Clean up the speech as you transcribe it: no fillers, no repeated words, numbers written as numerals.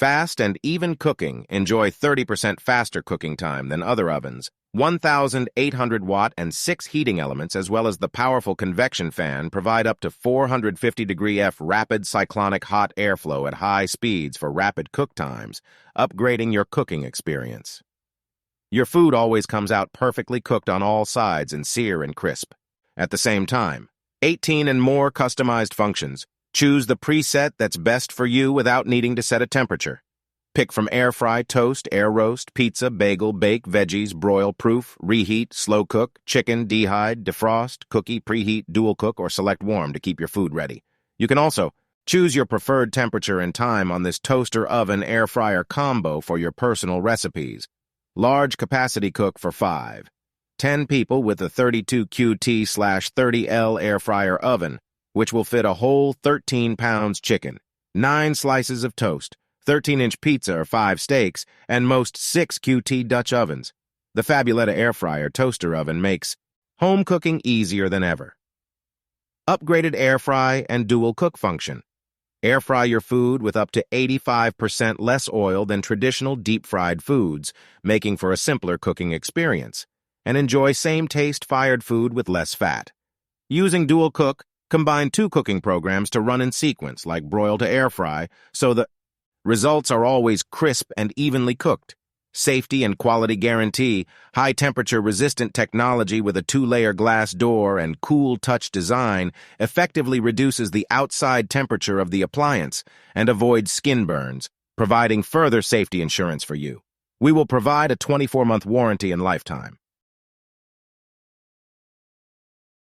Fast and even cooking. Enjoy 30% faster cooking time than other ovens. 1,800 watt and 6 heating elements, as well as the powerful convection fan, provide up to 450 degree F rapid cyclonic hot airflow at high speeds for rapid cook times, upgrading your cooking experience. Your food always comes out perfectly cooked on all sides and sear and crisp. At the same time, 18 and more customized functions. Choose the preset that's best for you without needing to set a temperature. Pick from air fry, toast, air roast, pizza, bagel, bake, veggies, broil proof, reheat, slow cook, chicken, dehydrate, defrost, cookie, preheat, dual cook, or select warm to keep your food ready. You can also choose your preferred temperature and time on this toaster oven air fryer combo for your personal recipes. Large capacity cook for 5-10 people with a 32QT/30L air fryer oven, which will fit a whole 13 pounds chicken, 9 slices of toast, 13-inch pizza or 5 steaks, and most 6 QT Dutch ovens. The Fabuletta air fryer toaster oven makes home cooking easier than ever. Upgraded air fry and dual cook function. Air fry your food with up to 85% less oil than traditional deep-fried foods, making for a simpler cooking experience. And enjoy same-taste fired food with less fat. Using dual cook, combine 2 cooking programs to run in sequence, like broil to air fry, so the results are always crisp and evenly cooked. Safety and quality guarantee, high-temperature resistant technology with a 2-layer glass door and cool touch design effectively reduces the outside temperature of the appliance and avoids skin burns, providing further safety insurance for you. We will provide a 24-month warranty and lifetime.